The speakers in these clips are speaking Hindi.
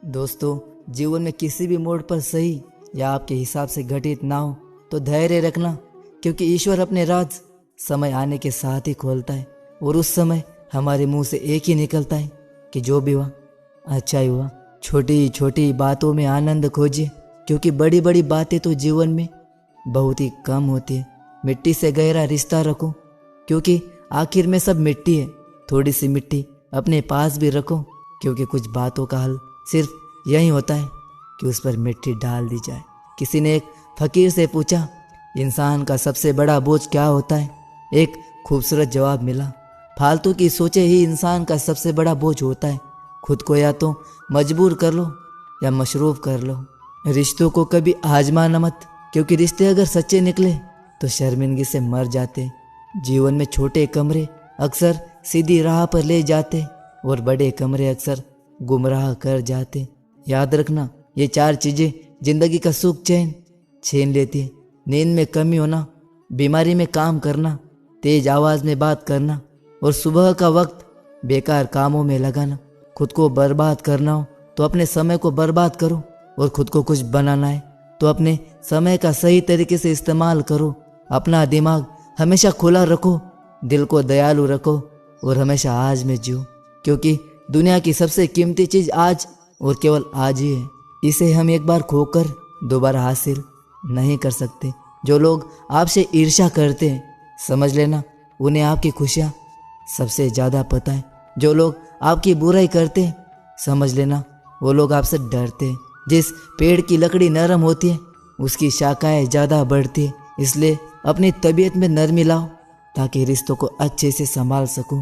दोस्तों, जीवन में किसी भी मोड़ पर सही या आपके हिसाब से घटित ना हो तो धैर्य रखना, क्योंकि ईश्वर अपने राज समय आने के साथ ही खोलता है और उस समय हमारे मुंह से एक ही निकलता है कि जो भी हुआ अच्छा ही हुआ। छोटी छोटी बातों में आनंद खोजिए, क्योंकि बड़ी बड़ी बातें तो जीवन में बहुत ही कम होती है। मिट्टी से गहरा रिश्ता रखो, क्योंकि आखिर में सब मिट्टी है। थोड़ी सी मिट्टी अपने पास भी रखो, क्योंकि कुछ बातों का हल सिर्फ यही होता है कि उस पर मिट्टी डाल दी जाए। किसी ने एक फकीर से पूछा, इंसान का सबसे बड़ा बोझ क्या होता है? एक खूबसूरत जवाब मिला, फालतू की सोचे ही इंसान का सबसे बड़ा बोझ होता है। खुद को या तो मजबूर कर लो या मशरूफ कर लो। रिश्तों को कभी आजमाना मत, क्योंकि रिश्ते अगर सच्चे निकले तो शर्मिंदगी से मर जाते। जीवन में छोटे कमरे अक्सर सीधी राह पर ले जाते और बड़े कमरे अक्सर गुमराह कर जाते। याद रखना, ये 4 चीजें जिंदगी का सुख चैन छीन लेती है। नींद में कमी होना, बीमारी में काम करना, तेज आवाज में बात करना और सुबह का वक्त बेकार कामों में लगाना। खुद को बर्बाद करना हो तो अपने समय को बर्बाद करो, और खुद को कुछ बनाना है तो अपने समय का सही तरीके से इस्तेमाल करो। अपना दिमाग हमेशा खुला रखो, दिल को दयालु रखो और हमेशा आज में जियो, क्योंकि दुनिया की सबसे कीमती चीज आज और केवल आज ही है। इसे हम एक बार खोकर दोबारा हासिल नहीं कर सकते। जो लोग आपसे ईर्ष्या करते हैं, समझ लेना उन्हें आपकी खुशियाँ सबसे ज़्यादा पता है। जो लोग आपकी बुराई करते हैं, समझ लेना वो लोग आपसे डरते हैं। जिस पेड़ की लकड़ी नरम होती है उसकी शाखाएं ज़्यादा बढ़ती है। इसलिए अपनी तबीयत में नरमी लाओ, ताकि रिश्तों को अच्छे से संभाल सको।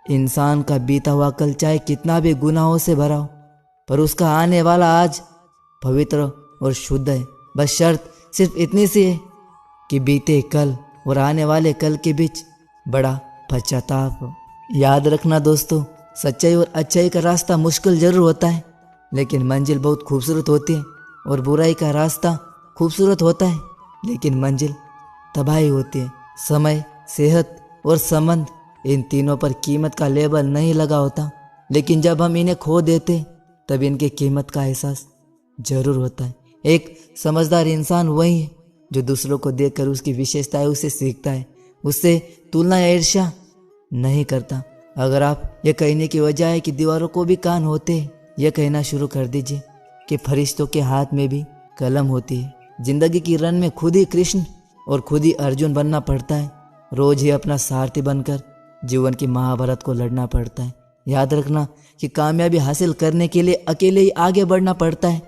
इंसान का बीता हुआ कल चाहे कितना भी गुनाहों से भरा हो, पर उसका आने वाला आज पवित्र और शुद्ध है। बस शर्त सिर्फ इतनी सी है कि बीते कल और आने वाले कल के बीच बड़ा पश्चाताप हो। याद रखना दोस्तों, सच्चाई और अच्छाई का रास्ता मुश्किल जरूर होता है, लेकिन मंजिल बहुत खूबसूरत होती है। और बुराई का रास्ता खूबसूरत होता है, लेकिन मंजिल तबाही होती है। समय, सेहत और संबंध, इन तीनों पर कीमत का लेबल नहीं लगा होता, लेकिन जब हम इन्हें खो देते तब इनकी कीमत का एहसास जरूर होता है। एक समझदार इंसान वही है जो दूसरों को देखकर उसकी विशेषताएं उसे सीखता है, उससे तुलना या ईर्ष्या नहीं करता। अगर आप ये कहने की वजह है कि दीवारों को भी कान होते हैं, यह कहना शुरू कर दीजिए कि फरिश्तों के हाथ में भी कलम होती है। जिंदगी की रन में खुद ही कृष्ण और खुद ही अर्जुन बनना पड़ता है। रोज ही अपना सारथी बनकर जीवन की महाभारत को लड़ना पड़ता है। याद रखना कि कामयाबी हासिल करने के लिए अकेले ही आगे बढ़ना पड़ता है।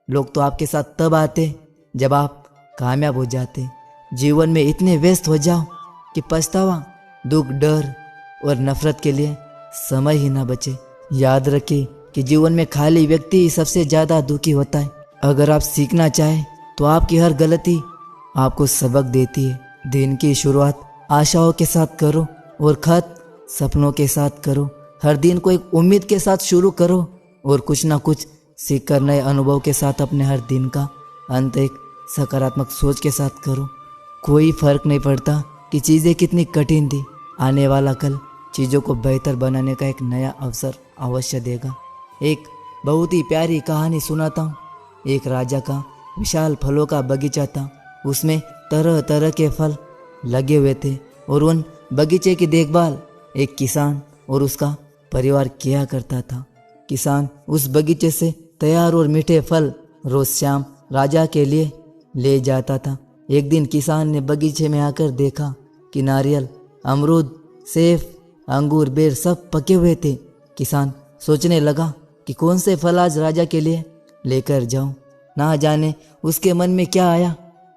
लोग तो आपके साथ तब आते जब आप कामयाब हो जाते। जीवन में इतने व्यस्त हो जाओ कि पछतावा, दुख, डर और नफरत के लिए समय ही ना बचे। याद रखिए कि जीवन में खाली व्यक्ति ही सबसे ज़्यादा दुखी होता है। अगर आप सीखना चाहें तो आपकी हर गलती आपको सबक देती है। दिन की शुरुआत आशाओं के साथ करो और खत्म सपनों के साथ करो। हर दिन को एक उम्मीद के साथ शुरू करो और कुछ ना कुछ सीख कर नए अनुभव के साथ अपने हर दिन का अंत एक सकारात्मक सोच के साथ करो। कोई फर्क नहीं पड़ता कि चीज़ें कितनी कठिन थी, आने वाला कल चीज़ों को बेहतर बनाने का एक नया अवसर अवश्य देगा। एक बहुत ही प्यारी कहानी सुनाता हूँ। एक राजा का विशाल फलों का बगीचा था। उसमें तरह तरह के फल लगे हुए थे और उन बगीचे की देखभाल एक किसान और उसका परिवार किया करता था। किसान उस बगीचे से तैयार और मीठे फल रोज शाम राजा के लिए ले जाता था। एक दिन किसान ने बगीचे में आकर देखा कि नारियल, अमरूद, सेब, अंगूर, बेर सब पके हुए थे। किसान सोचने लगा कि कौन से फल आज राजा के लिए लेकर जाऊं। ना जाने उसके मन में क्या आया।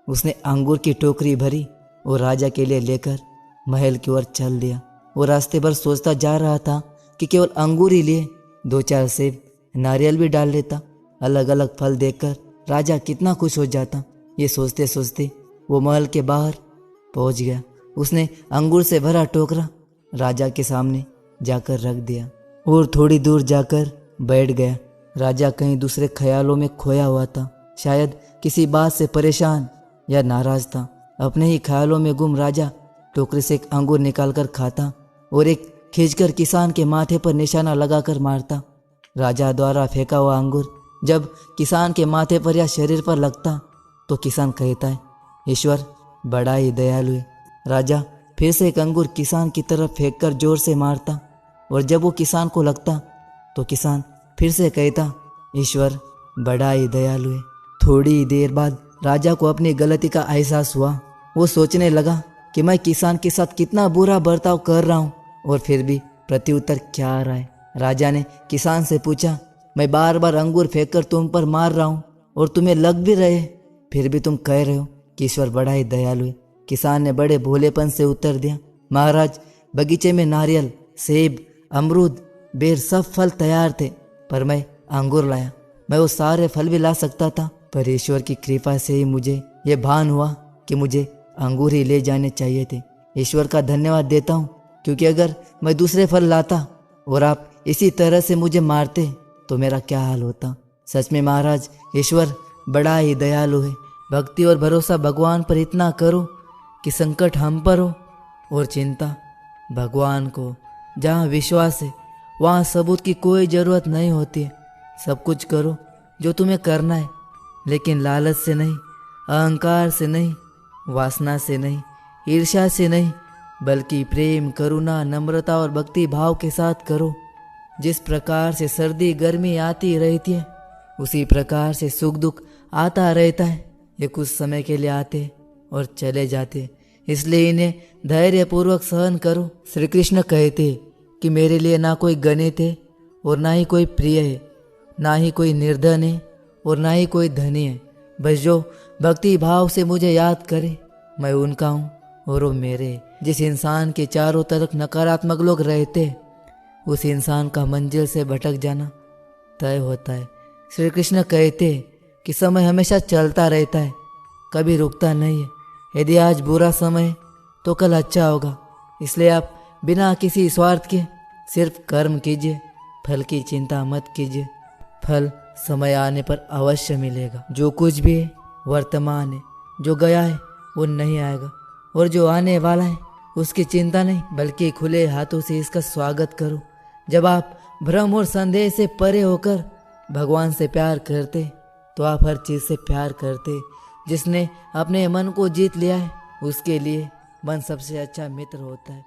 उसने अंगूर की टोकरी भरी और राजा के लिए लेकर महल की ओर चल दिया। वो रास्ते भर सोचता जा रहा था कि केवल अंगूर ही लिए, 2-4 सेब, नारियल भी डाल लेता। अलग अलग फल देखकर राजा कितना खुश हो जाता। ये सोचते सोचते वो महल के बाहर पहुंच गया। उसने अंगूर से भरा टोकरा राजा के सामने जाकर रख दिया और थोड़ी दूर जाकर बैठ गया। राजा कहीं दूसरे ख्यालों में खोया हुआ था, शायद किसी बात से परेशान या नाराज था। अपने ही ख्यालों में गुम राजा टोकरी से एक अंगूर निकालकर खाता और एक खींचकर किसान के माथे पर निशाना लगाकर मारता। राजा द्वारा फेंका हुआ अंगूर जब किसान के माथे पर या शरीर पर लगता तो किसान कहता है, ईश्वर बड़ा ही दयालु है। राजा फिर से एक अंगूर किसान की तरफ फेंककर जोर से मारता और जब वो किसान को लगता तो किसान फिर से कहता, ईश्वर बड़ा ही दयालु है। थोड़ी ही देर बाद राजा को अपनी गलती का एहसास हुआ। वो सोचने लगा कि मैं किसान के साथ कितना बुरा बर्ताव कर रहा हूँ और फिर भी प्रत्युत्तर क्या आ रहा है। राजा ने किसान से पूछा, मैं बार बार अंगूर फेंककर तुम पर मार रहा हूँ और तुम्हें लग भी रहे, फिर भी तुम कह रहे हो कि ईश्वर बड़ा ही दयालु है। किसान ने बड़े भोलेपन से उत्तर दिया, महाराज बगीचे में नारियल, सेब, अमरूद, बेर सब फल तैयार थे, पर मैं अंगूर लाया। मैं वो सारे फल भी ला सकता था, पर ईश्वर की कृपा से ही मुझे ये भान हुआ कि मुझे अंगूर ही ले जाने चाहिए थे। ईश्वर का धन्यवाद देता हूँ, क्योंकि अगर मैं दूसरे फल लाता और आप इसी तरह से मुझे मारते तो मेरा क्या हाल होता। सच में महाराज, ईश्वर बड़ा ही दयालु है। भक्ति और भरोसा भगवान पर इतना करो कि संकट हम पर हो और चिंता भगवान को। जहाँ विश्वास है वहाँ सबूत की कोई ज़रूरत नहीं होती है। सब कुछ करो जो तुम्हें करना है, लेकिन लालच से नहीं, अहंकार से नहीं, वासना से नहीं, ईर्ष्या से नहीं, बल्कि प्रेम, करुणा, नम्रता और भक्ति भाव के साथ करो। जिस प्रकार से सर्दी गर्मी आती रहती है, उसी प्रकार से सुख दुख आता रहता है। ये कुछ समय के लिए आते और चले जाते, इसलिए इन्हें धैर्यपूर्वक सहन करो। श्री कृष्ण कहते कि मेरे लिए ना कोई गणित है और ना ही कोई प्रिय है, ना ही कोई निर्धन है और ना ही कोई धनी है। बस जो भक्ति भाव से मुझे याद करे, मैं उनका हूँ और वो मेरे। जिस इंसान के चारों तरफ नकारात्मक लोग रहते, उस इंसान का मंजिल से भटक जाना तय होता है। श्री कृष्ण कहते कि समय हमेशा चलता रहता है, कभी रुकता नहीं है। यदि आज बुरा समय है तो कल अच्छा होगा। इसलिए आप बिना किसी स्वार्थ के सिर्फ कर्म कीजिए, फल की चिंता मत कीजिए। फल समय आने पर अवश्य मिलेगा। जो कुछ भी है वर्तमान है, जो गया है वो नहीं आएगा, और जो आने वाला है उसकी चिंता नहीं, बल्कि खुले हाथों से इसका स्वागत करो। जब आप भ्रम और संदेह से परे होकर भगवान से प्यार करते तो आप हर चीज़ से प्यार करते। जिसने अपने मन को जीत लिया है, उसके लिए मन सबसे अच्छा मित्र होता है।